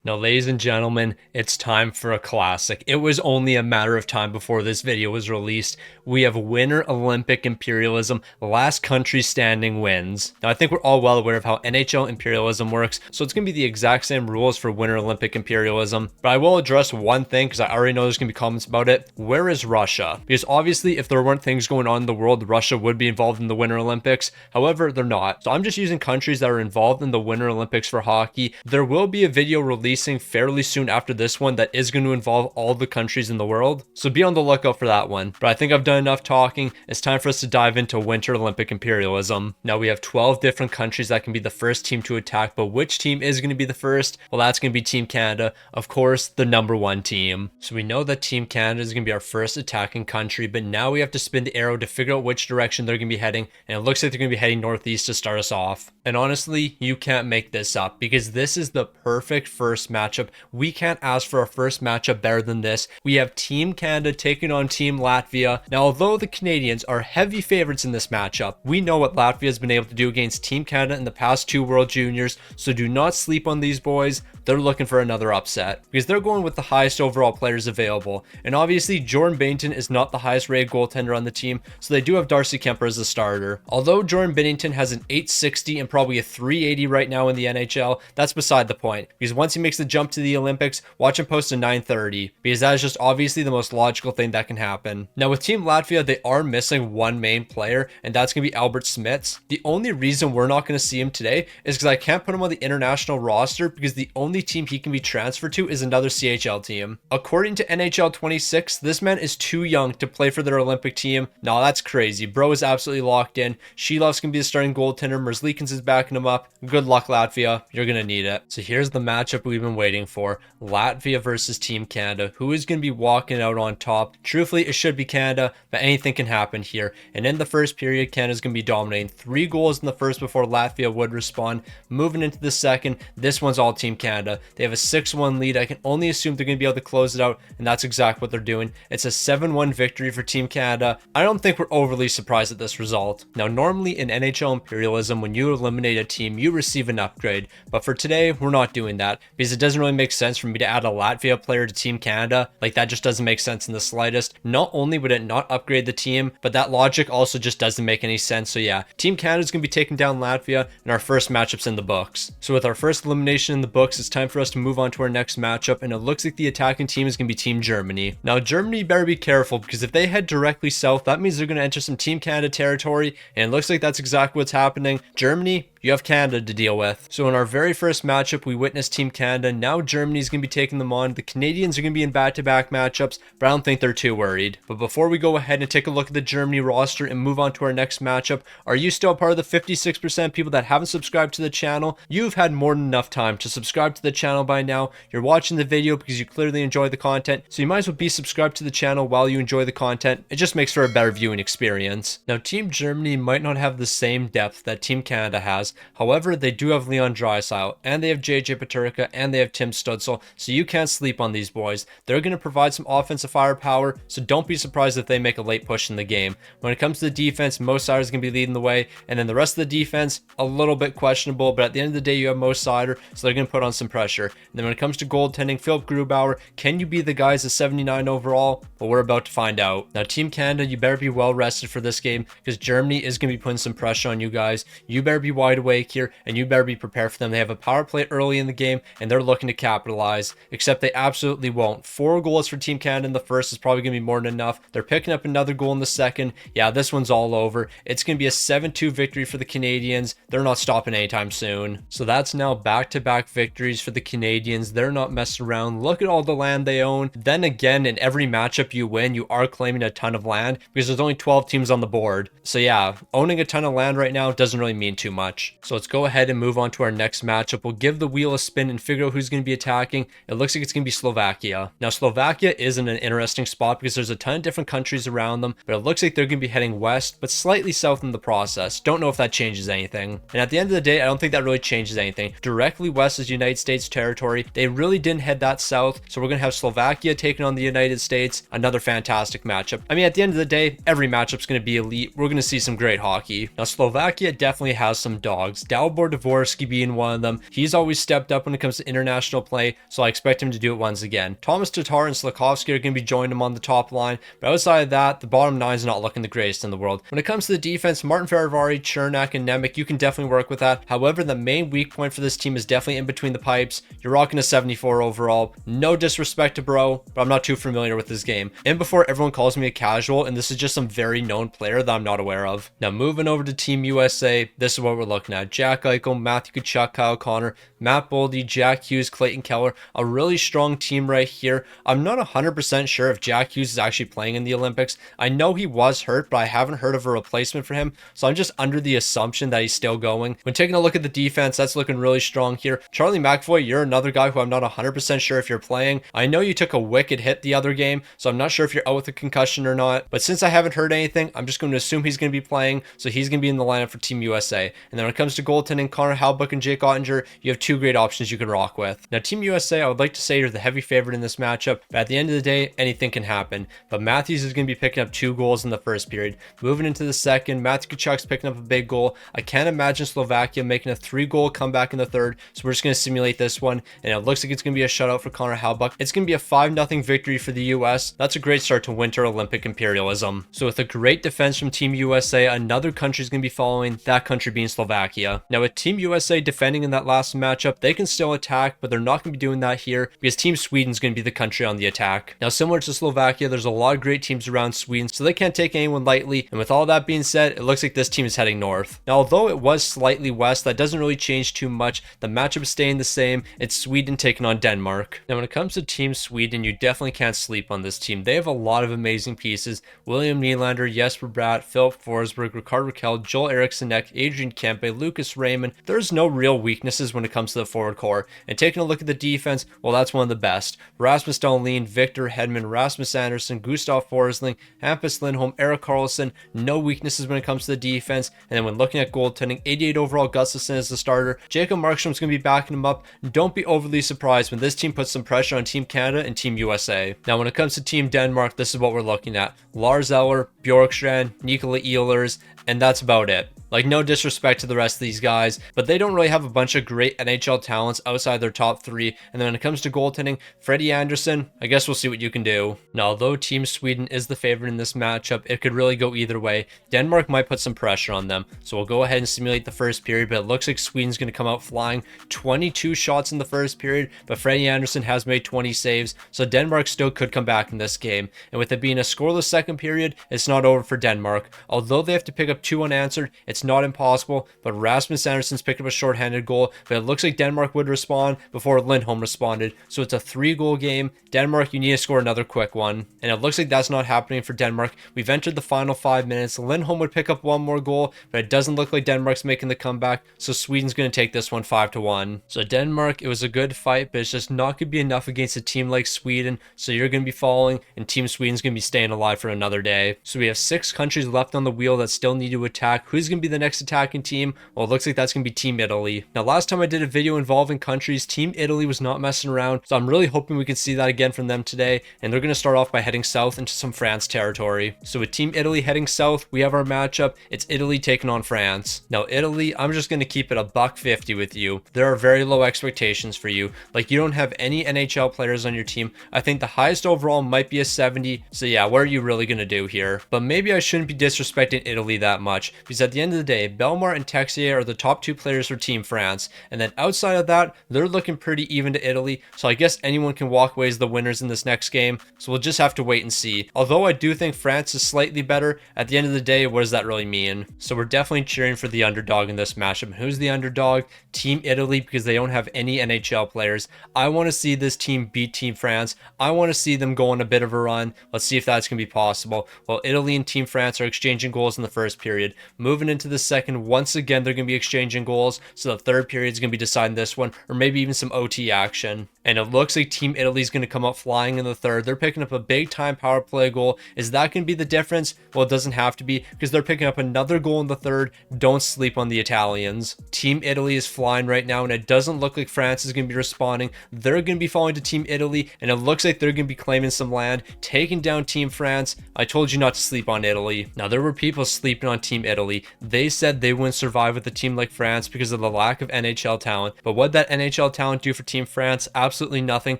Now, ladies and gentlemen, it's time for a classic. It was only a matter of time before this video was released. We have winner Olympic Imperialism, last country standing wins. Now, I think we're all well aware of how NHL Imperialism works, so it's going to be the exact same rules for winner Olympic Imperialism. But I will address one thing because I already know there's going to be comments about it. Where is Russia? Because obviously, if there weren't things going on in the world, Russia would be involved in the Winter Olympics. However, they're not. So I'm just using countries that are involved in the Winter Olympics for hockey. There will be a video releasing fairly soon after this one that is going to involve all the countries in the world, so be on the lookout for that one. But I think I've done enough talking. It's time for us to dive into Winter Olympic Imperialism. Now, we have 12 different countries that can be the first team to attack, but which team is going to be the first? Well, that's going to be Team Canada, of course, the #1 team. So we know that Team Canada is going to be our first attacking country, but now we have to spin the arrow to figure out which direction they're going to be heading, and it looks like they're going to be heading northeast to start us off. And honestly, you can't make this up because this is the perfect first matchup. We can't ask for a first matchup better than this. We have Team Canada taking on Team Latvia. Now, although the Canadians are heavy favorites in this matchup, we know what Latvia has been able to do against Team Canada in the past 2 World Juniors, so do not sleep on these boys. They're looking for another upset because they're going with the highest overall players available. And obviously, Jordan Binnington is not the highest rated goaltender on the team, so they do have Darcy Kemper as the starter. Although Jordan Binnington has an 860 and probably a 380 right now in the NHL, that's beside the point because once he makes the jump to the Olympics, watch him post a 930 because that is just obviously the most logical thing that can happen. Now, with Team Latvia, they are missing one main player, and that's going to be Albert Smits. The only reason we're not going to see him today is because I can't put him on the international roster because the only team he can be transferred to is another CHL team. According to NHL 26, this man is too young to play for their Olympic team. Nah, that's crazy. Bro is absolutely locked in. Shelov's going to be the starting goaltender. Merzlikins is backing him up. Good luck, Latvia. You're going to need it. So here's the matchup we've been waiting for. Latvia versus Team Canada. Who is going to be walking out on top? Truthfully, it should be Canada, but anything can happen here. And in the first period, Canada's going to be dominating. 3 goals in the first before Latvia would respond. Moving into the second, this one's all Team Canada. They have a 6-1 lead. I can only assume they're going to be able to close it out, and that's exactly what they're doing. It's a 7-1 victory for Team Canada. I don't think we're overly surprised at this result. Now, normally in NHL Imperialism, when you eliminate a team, you receive an upgrade. But for today, we're not doing that because it doesn't really make sense for me to add a Latvia player to Team Canada. Like, that just doesn't make sense in the slightest. Not only would it not upgrade the team, but that logic also just doesn't make any sense. So yeah, Team Canada is going to be taking down Latvia, and our first matchup's in the books. So with our first elimination in the books, it's time for us to move on to our next matchup, and it looks like the attacking team is going to be Team Germany. Now, Germany better be careful because if they head directly south, that means they're going to enter some Team Canada territory, and it looks like that's exactly what's happening. Germany, you have Canada to deal with. So in our very first matchup, we witnessed Team Canada. Now Germany's going to be taking them on. The Canadians are going to be in back-to-back matchups, but I don't think they're too worried. But before we go ahead and take a look at the Germany roster and move on to our next matchup, are you still part of the 56% people that haven't subscribed to the channel? You've had more than enough time to subscribe to the channel by now. You're watching the video because you clearly enjoy the content, so you might as well be subscribed to the channel while you enjoy the content. It just makes for a better viewing experience. Now, Team Germany might not have the same depth that Team Canada has. However, they do have Leon Draisaitl, and they have JJ Peterka, and they have Tim Stützle, so you can't sleep on these boys. They're going to provide some offensive firepower, so don't be surprised if they make a late push in the game. When it comes to the defense, Mo Sider is going to be leading the way, and then the rest of the defense, a little bit questionable, but at the end of the day, you have Mo Sider, so they're going to put on some pressure. And then when it comes to goaltending, Philip Grubauer, can you be the guys at 79 overall? Well, we're about to find out. Now, Team Canada, you better be well rested for this game because Germany is going to be putting some pressure on you guys. You better be wide awake here, and you better be prepared for them. They have a power play early in the game, and they're looking to capitalize, except they absolutely won't. 4 goals for Team Canada in the first is probably going to be more than enough. They're picking up another goal in the second. Yeah, this one's all over. It's going to be a 7-2 victory for the Canadians. They're not stopping anytime soon. So that's now back-to-back victories for the Canadians. They're not messing around. Look at all the land they own. Then again, in every matchup you win, you are claiming a ton of land because there's only 12 teams on the board. So yeah, owning a ton of land right now doesn't really mean too much. So let's go ahead and move on to our next matchup. We'll give the wheel a spin and figure out who's going to be attacking. It looks like it's going to be Slovakia. Now, Slovakia is in an interesting spot because there's a ton of different countries around them, but it looks like they're going to be heading west, but slightly south in the process. Don't know if that changes anything. And at the end of the day, I don't think that really changes anything. Directly west is United States territory. They really didn't head that south, so we're going to have Slovakia taking on the United States. Another fantastic matchup. I mean, at the end of the day, every matchup's going to be elite. We're going to see some great hockey. Now, Slovakia definitely has some dog underdogs. Dalibor Dvorsky being one of them. He's always stepped up when it comes to international play, so I expect him to do it once again. Thomas Tatar and Slakowski are going to be joining him on the top line, but outside of that, the bottom nine is not looking the greatest in the world. When it comes to the defense, Martin Feravari, Chernak, and Nemec, you can definitely work with that. However, the main weak point for this team is definitely in between the pipes. You're rocking a 74 overall. No disrespect to Bro, but I'm not too familiar with this game. And before everyone calls me a casual, and this is just some very known player that I'm not aware of. Now moving over to Team USA, this is what we're looking at. Jack Eichel, Matthew Tkachuk, Kyle Connor, Matt Boldy, Jack Hughes, Clayton Keller. A really strong team right here. I'm not 100% sure if Jack Hughes is actually playing in the Olympics. I know he was hurt, but I haven't heard of a replacement for him, so I'm just under the assumption that he's still going. When taking a look at the defense, that's looking really strong here. Charlie McAvoy, you're another guy who I'm not 100% sure if you're playing. I know you took a wicked hit the other game, so I'm not sure if you're out with a concussion or not, but since I haven't heard anything, I'm just going to assume he's going to be playing, so he's going to be in the lineup for Team USA. And then when it comes to goaltending, Connor Hellebuyck and Jake Ottinger, you have two great options you can rock with. Now Team USA, I would like to say you're the heavy favorite in this matchup, but at the end of the day, anything can happen. But Matthews is going to be picking up 2 goals in the first period. Moving into the second, Matthew Tkachuk's picking up a big goal. I can't imagine Slovakia making a 3-goal comeback in the third, so we're just going to simulate this one, and it looks like it's going to be a shutout for Connor Hellebuyck. It's going to be a 5-0 victory for the US. That's a great start to Winter Olympic Imperialism. So with a great defense from Team USA, another country is going to be following, that country being Slovakia. Now with Team USA defending in that last matchup, they can still attack, but they're not going to be doing that here because Team Sweden is going to be the country on the attack. Now similar to Slovakia, there's a lot of great teams around Sweden, so they can't take anyone lightly, and with all that being said, it looks like this team is heading north. Now although it was slightly west, that doesn't really change too much. The matchup is staying the same. It's Sweden taking on Denmark. Now when it comes to Team Sweden, you definitely can't sleep on this team. They have a lot of amazing pieces. William Nylander, Jesper Bratt, Philip Forsberg, Rickard Rakell, Joel Eriksson Ek, Adrian Kempe, Lucas Raymond. There's no real weaknesses when it comes to the forward core. And taking a look at the defense, well, that's one of the best. Rasmus Dahlin, Victor Hedman, Rasmus Andersson, Gustav Forsling, Hampus Lindholm, Erik Karlsson. No weaknesses when it comes to the defense. And then when looking at goaltending, 88 overall Gustafsson is the starter. Jacob Markstrom's going to be backing him up. Don't be overly surprised when this team puts some pressure on Team Canada and Team USA. Now when it comes to Team Denmark, this is what we're looking at. Lars Eller, Bjorkstrand, Nikola Ehlers, and that's about it. Like, no disrespect to the rest of these guys, but they don't really have a bunch of great NHL talents outside their top 3. And then when it comes to goaltending, Freddie Anderson, I guess we'll see what you can do. Now, although Team Sweden is the favorite in this matchup, it could really go either way. Denmark might put some pressure on them, so we'll go ahead and simulate the first period, but it looks like Sweden's going to come out flying. 22 shots in the first period, but Freddie Anderson has made 20 saves, so Denmark still could come back in this game. And with it being a scoreless second period, it's not over for Denmark. Although they have to pick up 2 unanswered, it's not impossible, but Rasmus Andersson's picked up a shorthanded goal, but it looks like Denmark would respond before Lindholm responded, so it's a 3-goal game. Denmark, you need to score another quick one, and it looks like that's not happening for Denmark. We've entered the final 5 minutes. Lindholm would pick up 1 more goal, but it doesn't look like Denmark's making the comeback, so Sweden's going to take this one 5-1. So Denmark, it was a good fight, but it's just not going to be enough against a team like Sweden, so you're going to be falling, and Team Sweden's going to be staying alive for another day. So we have 6 countries left on the wheel that still need to attack. Who's going to be the next attacking team? Well, it looks like that's going to be Team Italy. Now, last time I did a video involving countries, Team Italy was not messing around, so I'm really hoping we can see that again from them today, and they're going to start off by heading south into some France territory. So with Team Italy heading south, we have our matchup. It's Italy taking on France. Now, Italy, I'm just going to keep it a $1.50 with you. There are very low expectations for you. Like, you don't have any NHL players on your team. I think the highest overall might be a 70, so yeah, what are you really going to do here? But maybe I shouldn't be disrespecting Italy that much, because at the end of the day, Belmar and Texier are the top 2 players for Team France, and then outside of that, they're looking pretty even to Italy, so I guess anyone can walk away as the winners in this next game, so we'll just have to wait and see. Although I do think France is slightly better, at the end of the day, what does that really mean? So we're definitely cheering for the underdog in this matchup. Who's the underdog? Team Italy, because they don't have any NHL players. I want to see this team beat Team France. I want to see them go on a bit of a run. Let's see if that's going to be possible. Well, Italy and Team France are exchanging goals in the first period. Moving into the second, once again, they're going to be exchanging goals, so the third period is going to be deciding this one, or maybe even some OT action. And it looks like Team Italy is going to come up flying in the third. They're picking up a big time power play goal. Is that going to be the difference? Well, it doesn't have to be, because they're picking up another goal in the third. Don't sleep on the Italians. Team Italy is flying right now, and it doesn't look like France is going to be responding. They're going to be falling to Team Italy, and it looks like they're going to be claiming some land, taking down Team France. I told you not to sleep on Italy. Now, there were people sleeping on Team Italy. They they said they wouldn't survive with a team like France because of the lack of NHL talent. But what that NHL talent do for Team France? Absolutely nothing.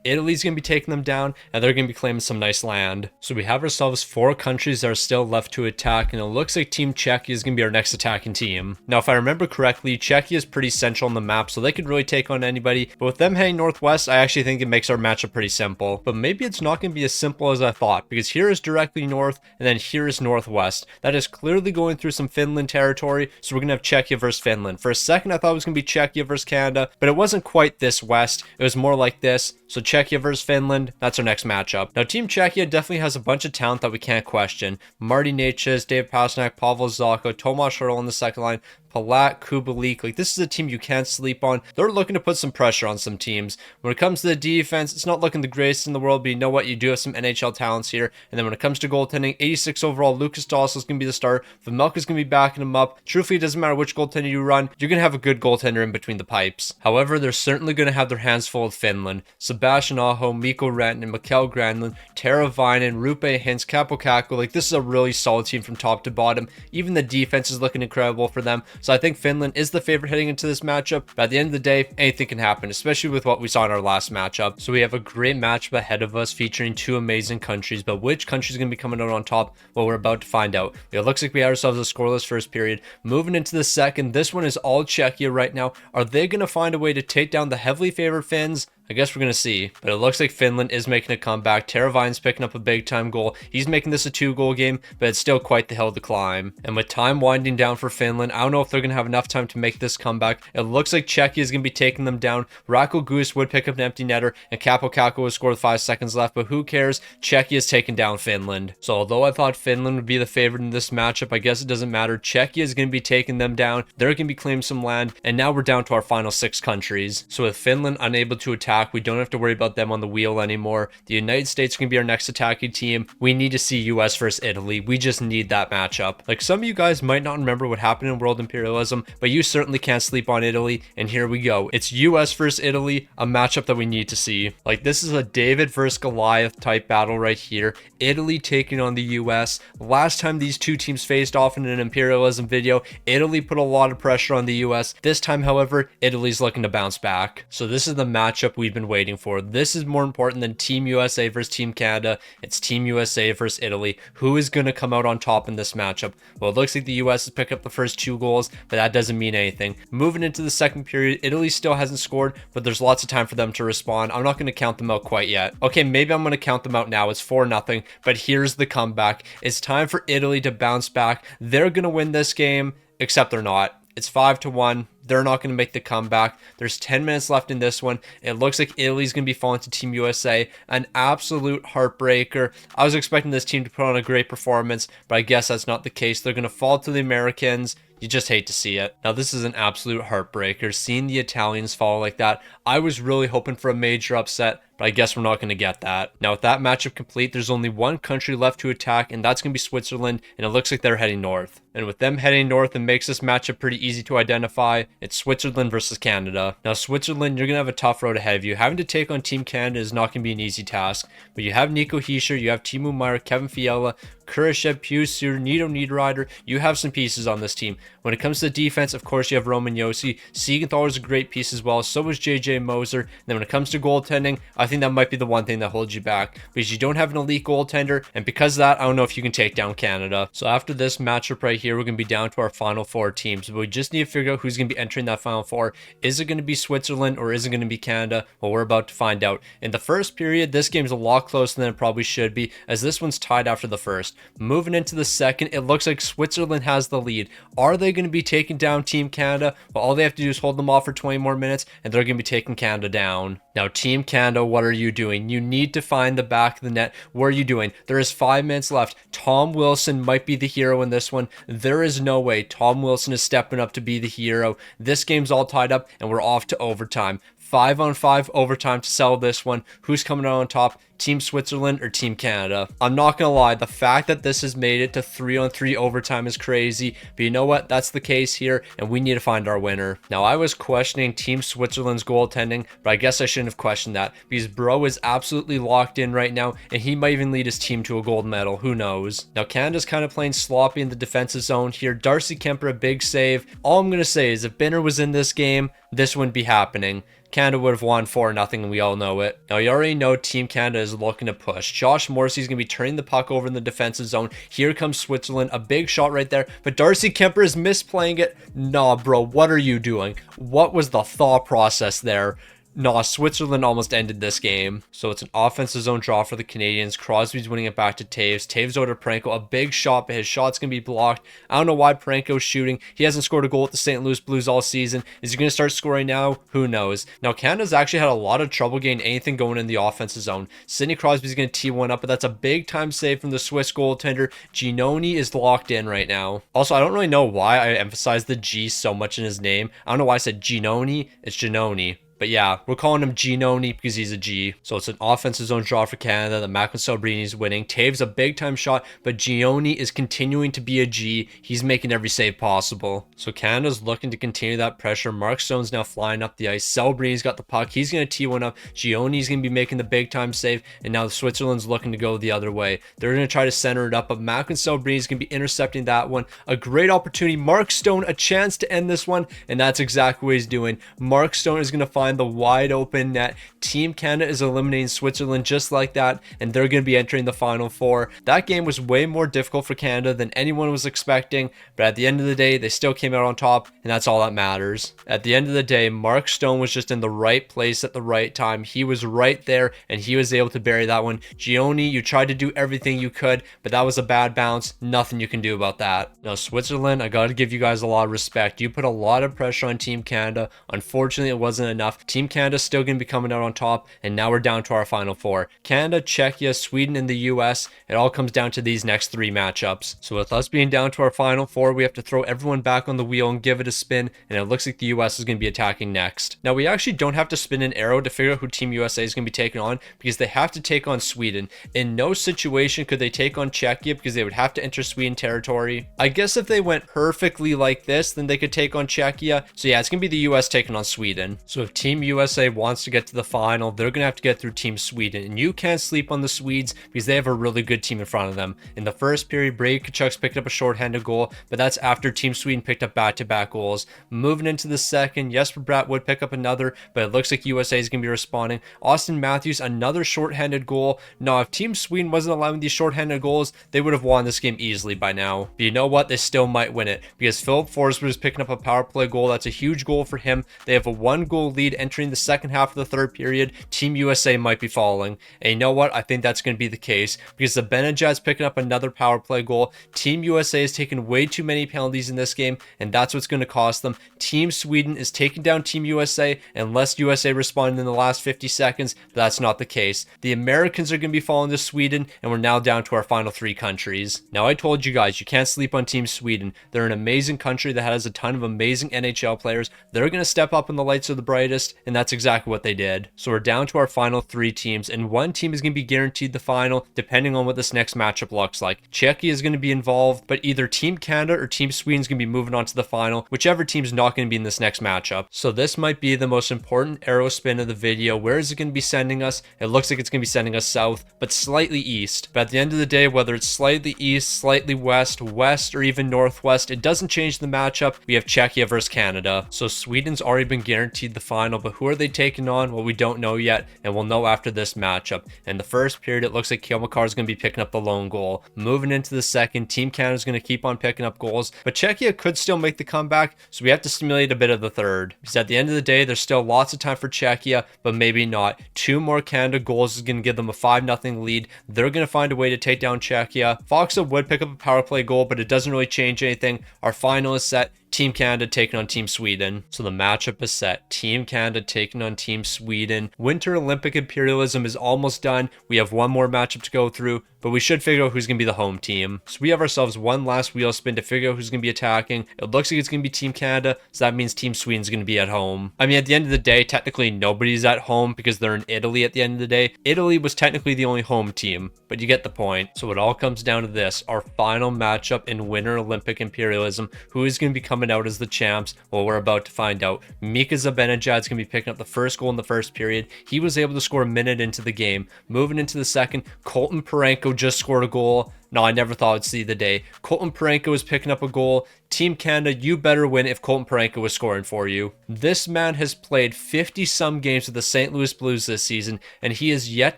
Italy's going to be taking them down, and they're going to be claiming some nice land. So we have ourselves 4 countries that are still left to attack, and it looks like Team Czechia is going to be our next attacking team. Now, if I remember correctly, Czechia is pretty central on the map, so they could really take on anybody. But with them heading northwest, I actually think it makes our matchup pretty simple. But maybe it's not going to be as simple as I thought, because here is directly north, and then here is northwest. That is clearly going through some Finland territory, so we're going to have Czechia versus Finland. For a second, I thought it was going to be Czechia versus Canada, but it wasn't quite this west. It was more like this. So Czechia versus Finland, that's our next matchup. Now, Team Czechia definitely has a bunch of talent that we can't question. Marty Necas, Dave Pastrnak, Pavel Zacha, Tomáš Hurl on the second line, Palat, Kubalik. Like, this is a team you can't sleep on. They're looking to put some pressure on some teams. When it comes to the defense, it's not looking the greatest in the world, but you know what? You do have some NHL talents here. And then when it comes to goaltending, 86 overall, Lucas Dossel is going to be the starter. Vejmelka's going to be backing him up. Truthfully, it doesn't matter which goaltender you run. You're going to have a good goaltender in between the pipes. However, they're certainly going to have their hands full with Finland. Sebastian Aho, Mikko Rantanen, Mikael Granlund, Tara Vainen, Rupe Hintz, Kaapo Kakko. Like, this is a really solid team from top to bottom. Even the defense is looking incredible for them. So I think Finland is the favorite heading into this matchup. But at the end of the day, anything can happen, especially with what we saw in our last matchup. So we have a great matchup ahead of us featuring 2 amazing countries. But which country is going to be coming out on top? Well, we're about to find out. It looks like we have ourselves a scoreless first period. Moving into the second, this one is all Czechia right now. Are they going to find a way to take down the heavily favored Finns? I guess we're going to see, but it looks like Finland is making a comeback. Teravainen's picking up a big time goal. He's making this a 2-goal game, but it's still quite the hill to climb. And with time winding down for Finland, I don't know if they're going to have enough time to make this comeback. It looks like Czechia is going to be taking them down. Rako Goose would pick up an empty netter, and Kaapo Kakko would score with 5 seconds left, but who cares? Czechia is taking down Finland. So although I thought Finland would be the favorite in this matchup, I guess it doesn't matter. Czechia is going to be taking them down. They're going to be claiming some land, and now we're down to our final 6 countries. So with Finland unable to attack, we don't have to worry about them on the wheel anymore. The United States can be our next attacking team. We need to see US versus Italy. We just need that matchup. Like, some of you guys might not remember what happened in World Imperialism, but you certainly can't sleep on Italy, and here we go. It's US versus Italy, a matchup that we need to see. Like, this is a David versus Goliath type battle right here. Italy taking on the US. Last time these two teams faced off in an Imperialism video, Italy put a lot of pressure on the US. This time, however, Italy's looking to bounce back. So this is the matchup we've been waiting for. This is more important than Team USA versus Team Canada. It's Team USA versus Italy. Who is going to come out on top in this matchup? Well, it looks like the US has picked up the first 2 goals, but that doesn't mean anything. Moving into the second period, Italy still hasn't scored, but there's lots of time for them to respond. I'm not going to count them out quite yet. Okay, maybe I'm going to count them out now. It's 4-0, but here's the comeback. It's time for Italy to bounce back. They're going to win this game, except they're not. It's 5-1. They're not going to make the comeback. There's 10 minutes left in this one. It looks like Italy's going to be falling to Team USA. An absolute heartbreaker. I was expecting this team to put on a great performance, but I guess that's not the case. They're going to fall to the Americans. You just hate to see it. Now, this is an absolute heartbreaker. Seeing the Italians fall like that, I was really hoping for a major upset, but I guess we're not going to get that. Now, with that matchup complete, there's only one country left to attack, and that's going to be Switzerland, and it looks like they're heading north. And with them heading north, it makes this matchup pretty easy to identify. It's Switzerland versus Canada. Now, Switzerland, you're going to have a tough road ahead of you. Having to take on Team Canada is not going to be an easy task, but you have Nico Hischier, you have Timo Meier, Kevin Fiala, Kurashev, Pusur, Nito Niederreiter. You have some pieces on this team. When it comes to the defense, of course, you have Roman Josi. Siegenthaler is a great piece as well. So is JJ Moser. And then when it comes to goaltending, I think that might be the one thing that holds you back, because you don't have an elite goaltender. And because of that, I don't know if you can take down Canada. So after this matchup right here, we're going to be down to our final 4 teams. But we just need to figure out who's going to be entering that final 4. Is it going to be Switzerland or is it going to be Canada? Well, we're about to find out. In the first period, this game's a lot closer than it probably should be, as this one's tied after the first. Moving into the second, it looks like Switzerland has the lead. Are they going to be taking down Team Canada? Well, all they have to do is hold them off for 20 more minutes, and they're going to be taking Canada down. Now, Team Canada, what are you doing? You need to find the back of the net. What are you doing? There is 5 minutes left. Tom Wilson might be the hero in this one. There is no way Tom Wilson is stepping up to be the hero. This game's all tied up, and we're off to overtime. 5-on-5 overtime to settle this one. Who's coming out on top? Team Switzerland or Team Canada? I'm not gonna lie, the fact that this has made it to 3-on-3 overtime is crazy, but you know what? That's the case here, and we need to find our winner. Now, I was questioning Team Switzerland's goaltending, but I guess I shouldn't have questioned that, because bro is absolutely locked in right now, and he might even lead his team to a gold medal. Who knows? Now, Canada's kind of playing sloppy in the defensive zone here. Darcy Kemper, a big save. All I'm gonna say is if Binner was in this game, this wouldn't be happening. Canada would have won 4-0, and we all know it. Now, you already know Team Canada is looking to push. Josh Morrissey's going to be turning the puck over in the defensive zone. Here comes Switzerland. A big shot right there, but Darcy Kemper is misplaying it. Nah, bro, what are you doing? What was the thought process there? Nah, Switzerland almost ended this game. So it's an offensive zone draw for the Canadians. Crosby's winning it back to Taves. Taves over to Parenko. A big shot, but his shot's going to be blocked. I don't know why Parenko's shooting. He hasn't scored a goal with the St. Louis Blues all season. Is he going to start scoring now? Who knows? Now, Canada's actually had a lot of trouble getting anything going in the offensive zone. Sidney Crosby's going to tee one up, but that's a big time save from the Swiss goaltender. Ginoni is locked in right now. Also, I don't really know why I emphasized the G so much in his name. I don't know why I said Ginoni. It's Ginoni. But yeah, we're calling him Ginoni because he's a G. So it's an offensive zone draw for Canada. The Macklin Celebrini winning. Taves a big time shot, but Gioni is continuing to be a G. He's making every save possible. So Canada's looking to continue that pressure. Mark Stone's now flying up the ice. Celebrini got the puck. He's going to tee one up. Gioni's going to be making the big time save. And now Switzerland's looking to go the other way. They're going to try to center it up, but Macklin Celebrini going to be intercepting that one. A great opportunity. Mark Stone, a chance to end this one. And that's exactly what he's doing. Mark Stone is going to find the wide open net. Team Canada is eliminating Switzerland just like that, and they're going to be entering the Final Four. That game was way more difficult for Canada than anyone was expecting, but at the end of the day, they still came out on top, and that's all that matters. At the end of the day, Mark Stone was just in the right place at the right time. He was right there, and he was able to bury that one. Gioni, you tried to do everything you could, but that was a bad bounce. Nothing you can do about that. Now, Switzerland, I got to give you guys a lot of respect. You put a lot of pressure on Team Canada. Unfortunately, it wasn't enough. Team Canada's still going to be coming out on top, and now we're down to our Final Four. Canada, Czechia, Sweden, and the US. It all comes down to these next three matchups. So with us being down to our Final Four, we have to throw everyone back on the wheel and give it a spin, and it looks like the US is going to be attacking next. Now, we actually don't have to spin an arrow to figure out who Team USA is going to be taking on, because they have to take on Sweden. In no situation could they take on Czechia, because they would have to enter Sweden territory. I guess if they went perfectly like this, then they could take on Czechia. So yeah, it's going to be the US taking on Sweden. So if Team USA wants to get to the final, they're going to have to get through Team Sweden, and you can't sleep on the Swedes because they have a really good team in front of them. In the first period, Brady Tkachuk's picked up a shorthanded goal, but that's after Team Sweden picked up back-to-back goals. Moving into the second, Jesper Bratt would pick up another, but it looks like USA is going to be responding. Austin Matthews, another shorthanded goal. Now, if Team Sweden wasn't allowing these shorthanded goals, they would have won this game easily by now. But you know what? They still might win it because Philip Forsberg is picking up a power play goal. That's a huge goal for him. They have a 1-goal lead entering the second half of the third period. Team USA might be falling. And you know what? I think that's going to be the case because the Benajad's picking up another power play goal. Team USA has taken way too many penalties in this game, and that's what's going to cost them. Team Sweden is taking down Team USA unless USA responded in the last 50 seconds, but that's not the case. The Americans are going to be falling to Sweden, and we're now down to our final three countries. Now, I told you guys, you can't sleep on Team Sweden. They're an amazing country that has a ton of amazing NHL players. They're going to step up when the lights are the brightest, and that's exactly what they did. So we're down to our final three teams, and one team is going to be guaranteed the final, depending on what this next matchup looks like. Czechia is going to be involved, but either Team Canada or Team Sweden is going to be moving on to the final, whichever team's not going to be in this next matchup. So this might be the most important arrow spin of the video. Where is it going to be sending us? It looks like it's going to be sending us south, but slightly east. But at the end of the day, whether it's slightly east, slightly west, west, or even northwest, it doesn't change the matchup. We have Czechia versus Canada. So Sweden's already been guaranteed the final, but who are they taking on? Well, we don't know yet, and we'll know after this matchup. In the first period, it looks like Kyle McCarr is going to be picking up the lone goal. Moving into the second, Team Canada is going to keep on picking up goals, but Czechia could still make the comeback, so we have to stimulate a bit of the third. Because at the end of the day, there's still lots of time for Czechia, but maybe not. 2 more Canada goals is going to give them a 5-0 lead. They're going to find a way to take down Czechia. Foxa would pick up a power play goal, but it doesn't really change anything. Our final is set. Team Canada taking on Team Sweden. So the matchup is set. Team Canada taking on Team Sweden. Winter Olympic Imperialism is almost done. We have one more matchup to go through, but we should figure out who's going to be the home team. So we have ourselves one last wheel spin to figure out who's going to be attacking. It looks like it's going to be Team Canada, so that means Team Sweden's going to be at home. I mean, at the end of the day, technically nobody's at home because they're in Italy at the end of the day. Italy was technically the only home team, but you get the point. So it all comes down to this, our final matchup in Winter Olympic Imperialism. Who is going to be coming out as the champs? Well, we're about to find out. Mika Zibanejad's going to be picking up the first goal in the first period. He was able to score a minute into the game. Moving into the second, Colton Parenko just scored a goal. No, I never thought I'd see the day. Colton Parenko is picking up a goal. Team Canada, you better win if Colton Parenko was scoring for you. This man has played 50-some games with the St. Louis Blues this season, and he has yet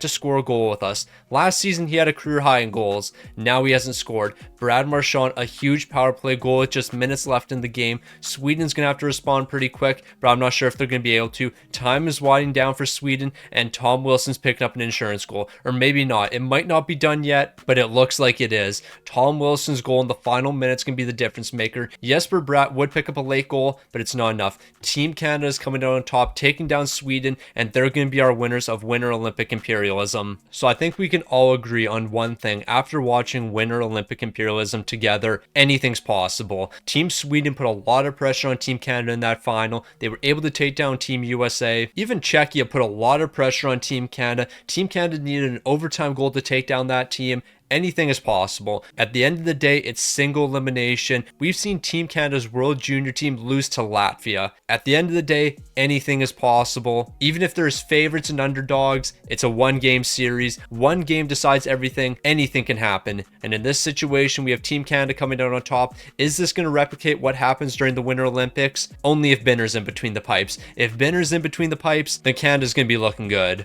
to score a goal with us. Last season, he had a career high in goals. Now he hasn't scored. Brad Marchand, a huge power play goal with just minutes left in the game. Sweden's going to have to respond pretty quick, but I'm not sure if they're going to be able to. Time is winding down for Sweden, and Tom Wilson's picking up an insurance goal. Or maybe not. It might not be done yet, but it looks like it is. Tom Wilson's goal in the final minutes can be the difference maker. Jesper Bratt would pick up a late goal, but it's not enough. Team Canada is coming out on top, taking down Sweden, and they're going to be our winners of Winter Olympic Imperialism. So I think we can all agree on one thing. After watching Winter Olympic Imperialism together, anything's possible. Team Sweden put a lot of pressure on Team Canada in that final. They were able to take down Team USA. Even Czechia put a lot of pressure on Team Canada. Team Canada needed an overtime goal to take down that team. Anything is possible. At the end of the day, it's single elimination. We've seen Team Canada's World Junior team lose to Latvia. At the end of the day, anything is possible. Even if there's favorites and underdogs, it's a one-game series. One game decides everything. Anything can happen. And in this situation, we have Team Canada coming out on top. Is this going to replicate what happens during the Winter Olympics? Only if Binner's in between the pipes. If Binner's in between the pipes, then Canada's going to be looking good.